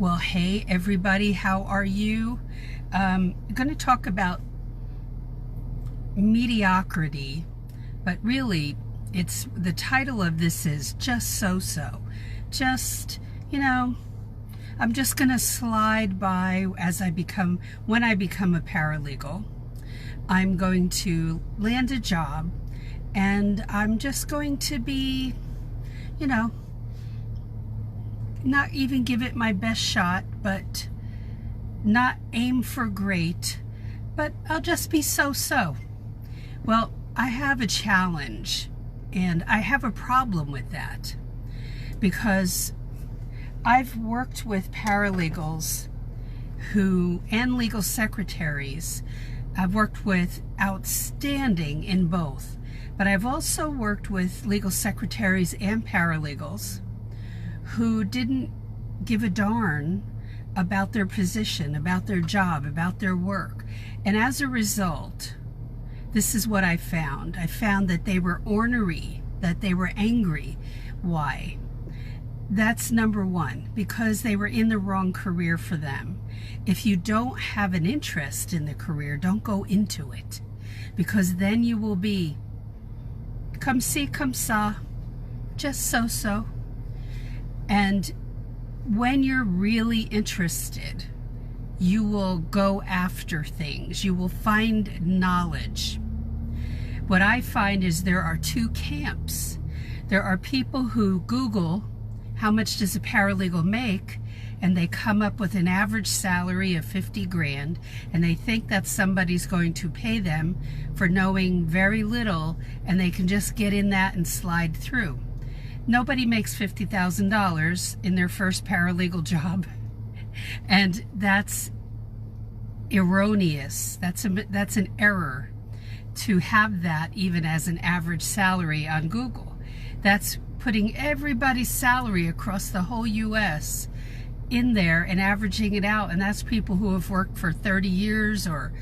Well, hey everybody, how are you? I'm going to talk about mediocrity, but really it's the title of this is just so-so. Just, I'm just going to slide by when I become a paralegal. I'm going to land a job and I'm just going to be, not even give it my best shot, but not aim for great, but I'll just be so-so. Well, I have a challenge and I have a problem with that because I've worked with paralegals and legal secretaries. I've worked with outstanding in both, but I've also worked with legal secretaries and paralegals who didn't give a darn about their position, about their job, about their work. And as a result, this is what I found. I found that they were ornery, that they were angry. Why? That's number one, because they were in the wrong career for them. If you don't have an interest in the career, don't go into it, because then you will be comme ci, comme ça, just so-so. And when you're really interested, you will go after things. You will find knowledge. What I find is there are two camps. There are people who Google how much does a paralegal make, and they come up with an average salary of 50 grand, and they think that somebody's going to pay them for knowing very little, and they can just get in that and slide through. Nobody makes $50,000 in their first paralegal job, and that's erroneous. That's an error to have that even as an average salary on Google. That's putting everybody's salary across the whole U.S. in there and averaging it out, and that's people who have worked for 30 years or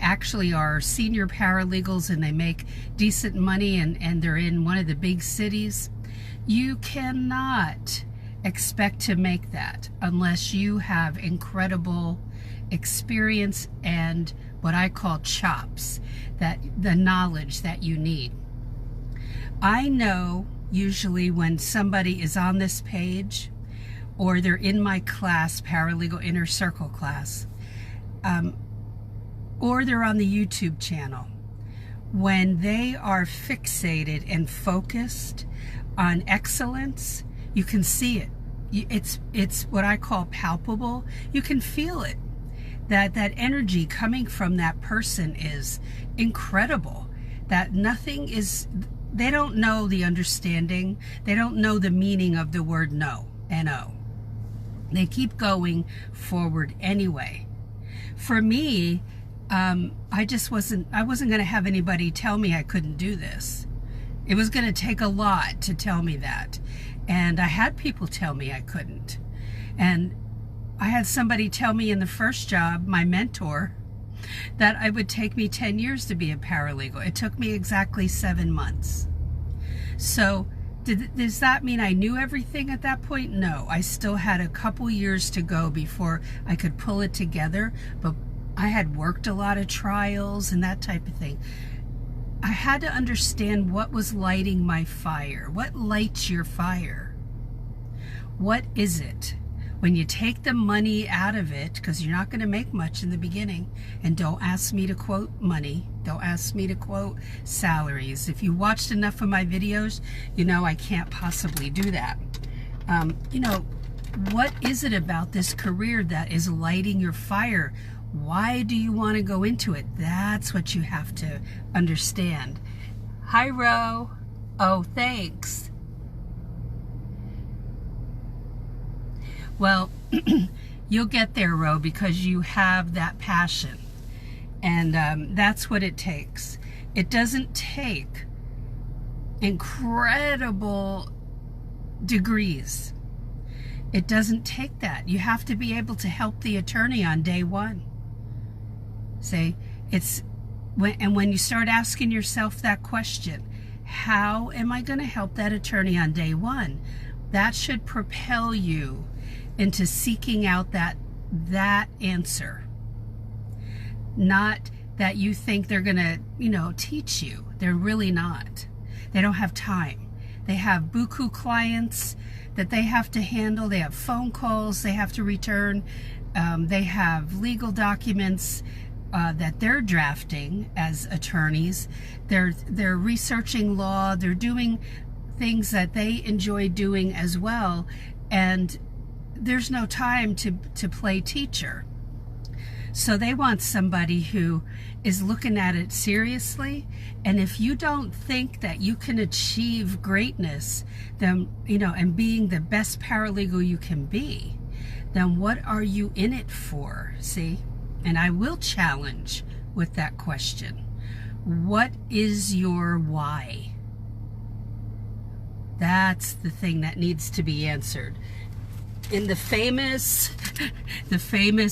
actually are senior paralegals and they make decent money and they're in one of the big cities. You cannot expect to make that unless you have incredible experience and what I call chops, that the knowledge that you need. I know usually when somebody is on this page or they're in my class, Paralegal Inner Circle class, or they're on the YouTube channel, when they are fixated and focused on excellence, you can see it. It's what I call palpable. You can feel it. That energy coming from that person is incredible. That nothing is, they don't know the understanding. They don't know the meaning of the word no, N-O. They keep going forward anyway. For me, I wasn't going to have anybody tell me I couldn't do this. It was going to take a lot to tell me that. And I had people tell me I couldn't. And I had somebody tell me in the first job, my mentor, that it would take me 10 years to be a paralegal. It took me exactly 7 months. So does that mean I knew everything at that point? No, I still had a couple years to go before I could pull it together, but I had worked a lot of trials and that type of thing. I had to understand what was lighting my fire. What lights your fire? What is it? When you take the money out of it, because you're not going to make much in the beginning, and don't ask me to quote money, don't ask me to quote salaries. If you watched enough of my videos, you know I can't possibly do that. What is it about this career that is lighting your fire? Why do you want to go into it? That's what you have to understand. Hi, Ro. Oh, thanks. Well, you'll get there, Ro, because you have that passion. And that's what it takes. It doesn't take incredible degrees. It doesn't take that. You have to be able to help the attorney on day one. See, when you start asking yourself that question, how am I going to help that attorney on day one? That should propel you into seeking out that answer. Not that you think they're gonna, teach you. They're really not. They don't have time. They have buku clients that they have to handle. They have phone calls they have to return. They have legal documents that they're drafting as attorneys. They're researching law. They're doing things that they enjoy doing as well. And there's no time to play teacher. So they want somebody who is looking at it seriously. And if you don't think that you can achieve greatness, then, and being the best paralegal you can be, then what are you in it for? See? And I will challenge with that question. What is your why? That's the thing that needs to be answered. In the famous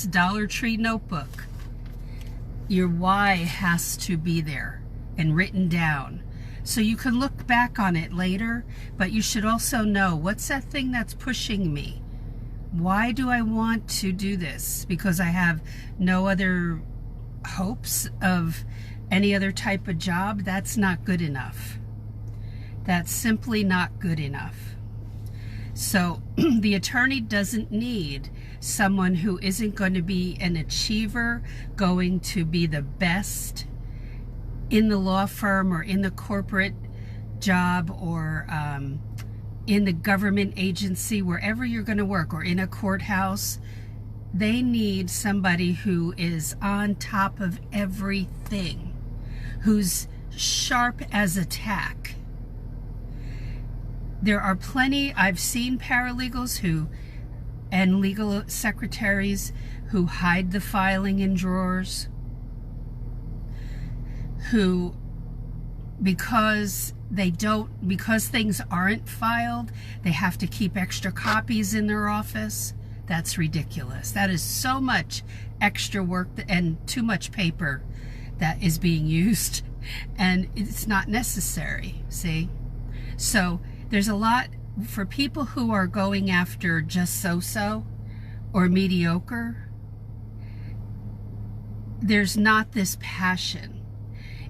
Dollar Tree notebook, your why has to be there and written down. So you can look back on it later, but you should also know, what's that thing that's pushing me? Why do I want to do this? Because I have no other hopes of any other type of job? That's not good enough. That's simply not good enough. So the attorney doesn't need someone who isn't going to be an achiever, going to be the best in the law firm or in the corporate job or in the government agency, wherever you're going to work, or in a courthouse. They need somebody who is on top of everything, who's sharp as a tack. There are plenty, I've seen paralegals and legal secretaries who hide the filing in drawers, who, because things aren't filed, they have to keep extra copies in their office. That's ridiculous. That is so much extra work and too much paper that is being used, and it's not necessary, see? So there's a lot for people who are going after just so-so or mediocre. There's not this passion.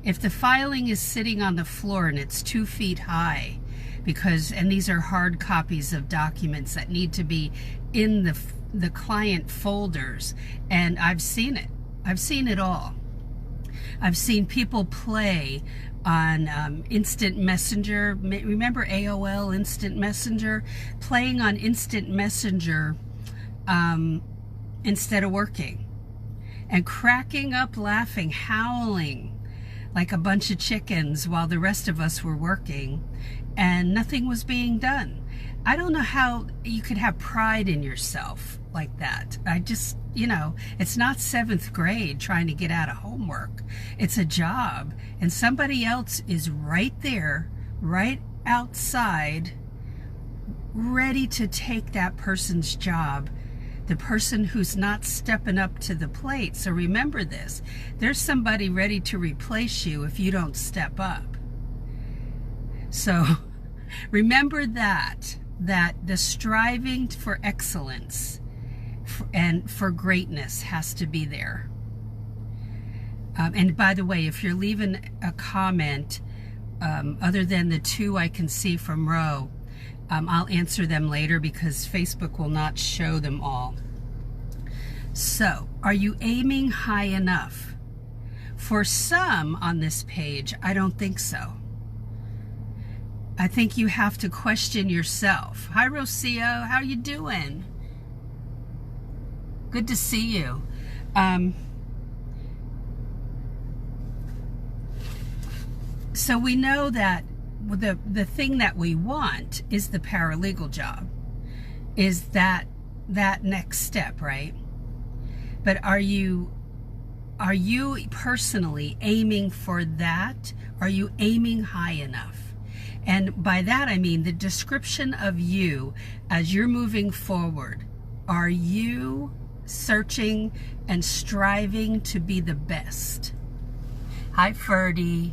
If the filing is sitting on the floor and it's 2 feet high, and these are hard copies of documents that need to be in the client folders, and I've seen it. I've seen it all. I've seen people play on instant messenger. Remember AOL instant messenger? Playing on instant messenger instead of working, and cracking up laughing, howling like a bunch of chickens while the rest of us were working, and nothing was being done. I don't know how you could have pride in yourself like that. I just, it's not 7th grade trying to get out of homework. It's a job, and somebody else is right there, right outside, ready to take that person's job, the person who's not stepping up to the plate. So remember this, there's somebody ready to replace you if you don't step up. So remember that the striving for excellence and for greatness has to be there. And by the way, if you're leaving a comment, other than the 2 I can see from Roe, I'll answer them later because Facebook will not show them all. So, are you aiming high enough? For some on this page, I don't think so. I think you have to question yourself. Hi, Rocio, how you doing? Good to see you. So we know that the thing that we want is the paralegal job, is that next step, right? But are you personally aiming for that? Are you aiming high enough? And by that I mean the description of you as you're moving forward. Are you searching and striving to be the best? Hi, Ferdy.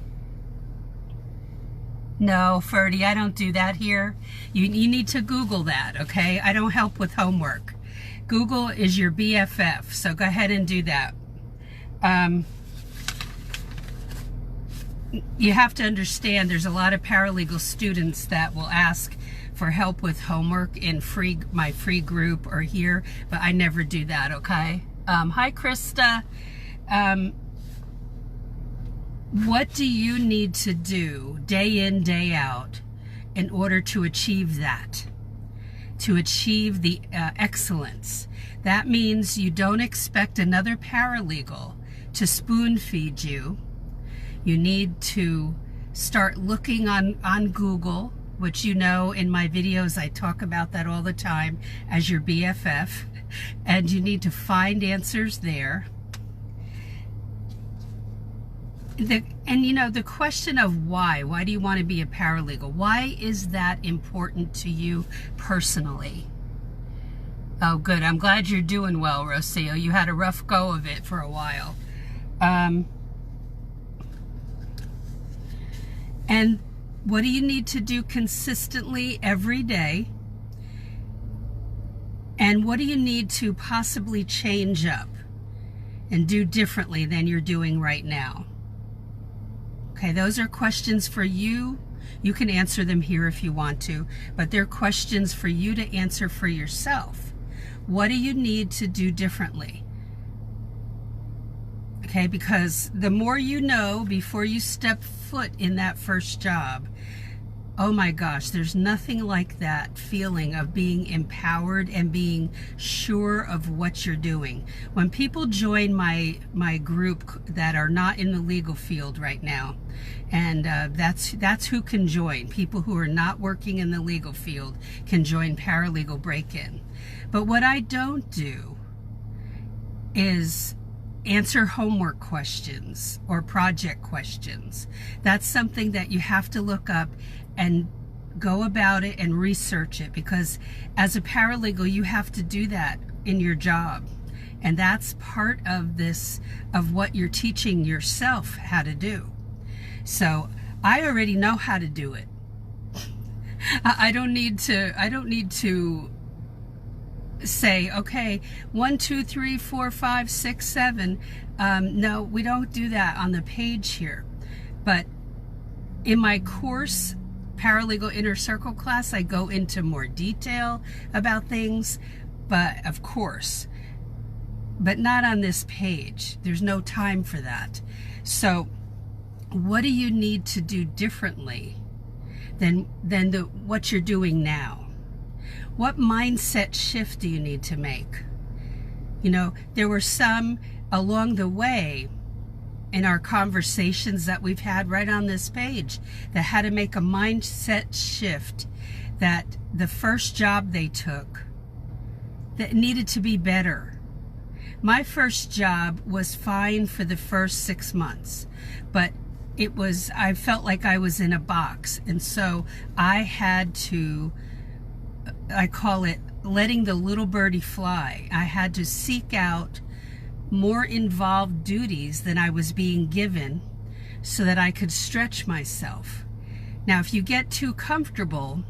No, Ferdy, I don't do that here. You need to Google that, okay? I don't help with homework. Google is your BFF, so go ahead and do that. You have to understand there's a lot of paralegal students that will ask for help with homework in my free group or here, but I never do that, okay? Hi, Krista. What do you need to do day in, day out in order to achieve that? To achieve the excellence. That means you don't expect another paralegal to spoon feed you. You need to start looking on Google, which you know in my videos I talk about that all the time as your BFF, and you need to find answers there. And you know, the question of why do you want to be a paralegal? Why is that important to you personally? Oh, good. I'm glad you're doing well, Rocio. You had a rough go of it for a while. And what do you need to do consistently every day? And what do you need to possibly change up and do differently than you're doing right now? Okay, those are questions for you. You can answer them here if you want to, but they're questions for you to answer for yourself. What do you need to do differently? Okay, because the more you know before you step foot in that first job, oh my gosh, there's nothing like that feeling of being empowered and being sure of what you're doing. When people join my group that are not in the legal field right now, and that's who can join. People who are not working in the legal field can join Paralegal Break-In. But what I don't do is answer homework questions or project questions. That's something that you have to look up and go about it and research it, because as a paralegal you have to do that in your job, and that's part of this, of what you're teaching yourself how to do. So I already know how to do it. I don't need to say, okay, 1, 2, 3, 4, 5, 6, 7. No, we don't do that on the page here. But in my course, Paralegal Inner Circle class, I go into more detail about things, but of course, but not on this page. There's no time for that. So what do you need to do differently than what you're doing now? What mindset shift do you need to make? You know, there were some along the way in our conversations that we've had right on this page that had to make a mindset shift, that the first job they took that needed to be better. My first job was fine for the first 6 months, but I felt like I was in a box, and so I had to, I call it letting the little birdie fly. I had to seek out more involved duties than I was being given so that I could stretch myself. Now, if you get too comfortable,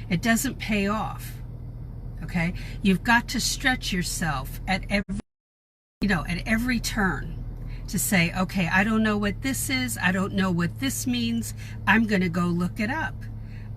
it doesn't pay off. Okay? You've got to stretch yourself at every turn to say, okay, I don't know what this is. I don't know what this means. I'm going to go look it up.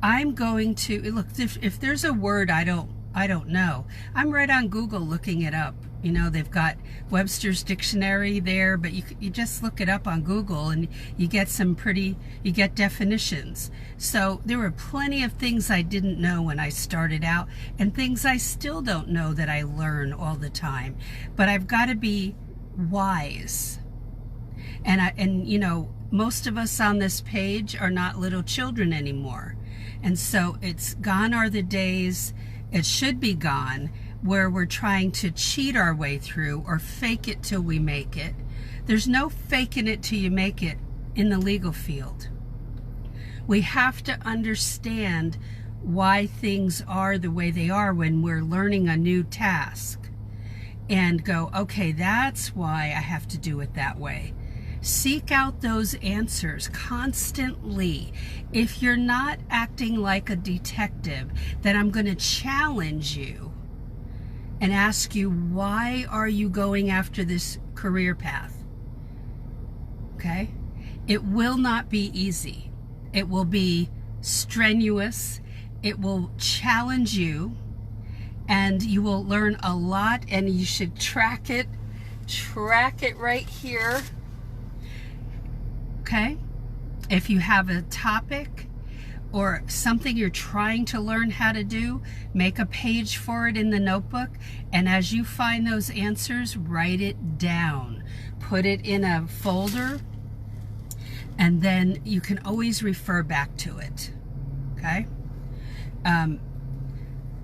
I'm going to look, if there's a word I don't know, I'm right on Google looking it up. You know, they've got Webster's dictionary there, but you just look it up on Google and you get you get definitions. So there were plenty of things I didn't know when I started out, and things I still don't know that I learn all the time. But I've got to be wise. And you know, most of us on this page are not little children anymore. And so it's gone are the days, it should be gone, where we're trying to cheat our way through or fake it till we make it. There's no faking it till you make it in the legal field. We have to understand why things are the way they are when we're learning a new task, and go, okay, that's why I have to do it that way. Seek out those answers constantly. If you're not acting like a detective, then I'm going to challenge you and ask you, why are you going after this career path? Okay? It will not be easy. It will be strenuous. It will challenge you, and you will learn a lot, and you should track it right here. Okay? If you have a topic or something you're trying to learn how to do, make a page for it in the notebook, and as you find those answers, write it down. Put it in a folder, and then you can always refer back to it. Okay?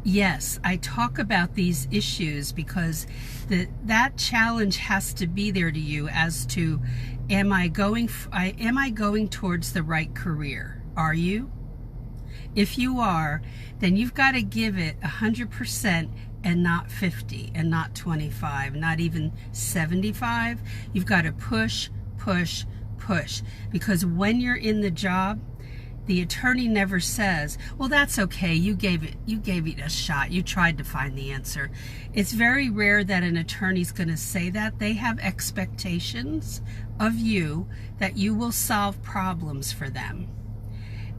Yes, I talk about these issues because that challenge has to be there to you as to, am I going towards the right career? Are you? If you are, then you've got to give it 100% and not 50 and not 25, not even 75. You've got to push, push, push, because when you're in the job, the attorney never says, well, that's okay, you gave it a shot, you tried to find the answer. It's very rare that an attorney's going to say that. They have expectations of you that you will solve problems for them.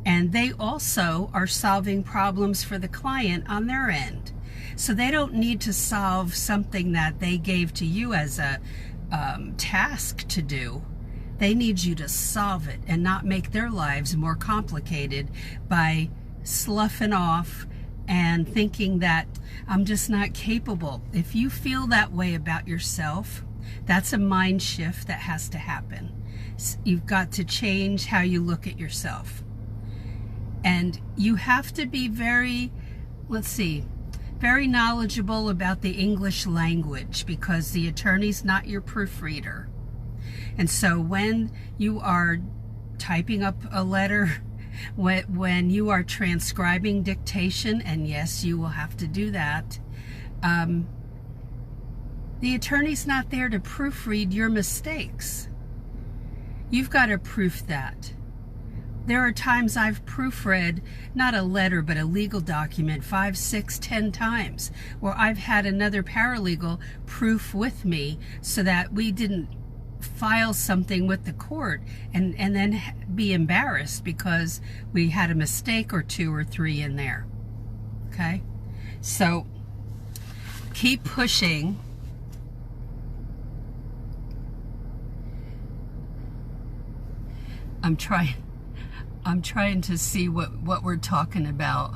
And they also are solving problems for the client on their end. So they don't need to solve something that they gave to you as a task to do. They need you to solve it and not make their lives more complicated by sloughing off and thinking that I'm just not capable. If you feel that way about yourself, that's a mind shift that has to happen. You've got to change how you look at yourself. And you have to be very knowledgeable about the English language, because the attorney's not your proofreader. And so when you are typing up a letter, when you are transcribing dictation, and yes, you will have to do that, the attorney's not there to proofread your mistakes. You've got to proof that. There are times I've proofread not a letter but a legal document 5, 6, 10 times, where I've had another paralegal proof with me so that we didn't file something with the court and then be embarrassed because we had a mistake or 2 or 3 in there. Okay? So keep pushing. I'm trying to see what we're talking about.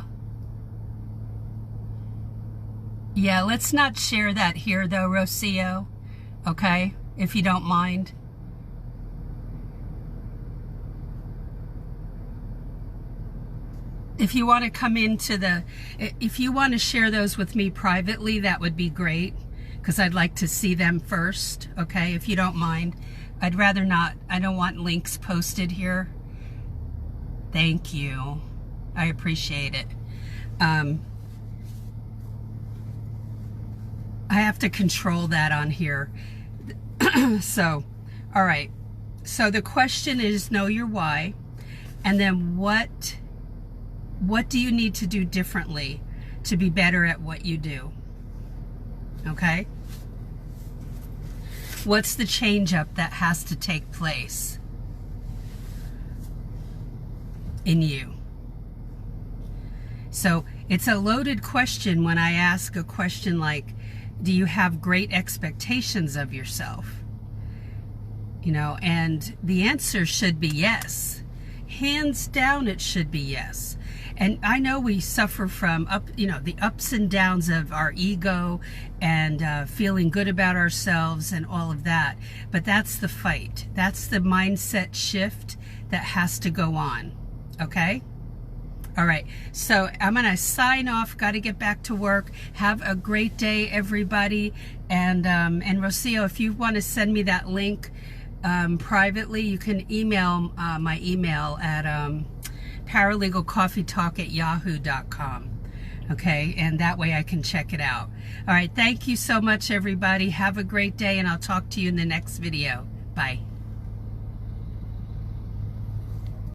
Yeah, let's not share that here though, Rocio. Okay? If you don't mind. If you want to come into if you want to share those with me privately, that would be great, because I'd like to see them first, okay, if you don't mind. I'd rather not. I don't want links posted here. Thank you. I appreciate it. I have to control that on here. So, all right. So the question is, know your why, and then what do you need to do differently to be better at what you do? Okay? What's the change up that has to take place in you? So it's a loaded question when I ask a question like, do you have great expectations of yourself? You know, and the answer should be yes. Hands down, it should be yes. And I know we suffer from the ups and downs of our ego and feeling good about ourselves and all of that. But that's the fight. That's the mindset shift that has to go on. Okay? All right. So I'm going to sign off. Got to get back to work. Have a great day, everybody. And Rocio, if you want to send me that link privately, you can email my email at paralegalcoffeetalk@yahoo.com. Okay, and that way I can check it out. All right, thank you so much, everybody. Have a great day, and I'll talk to you in the next video. Bye.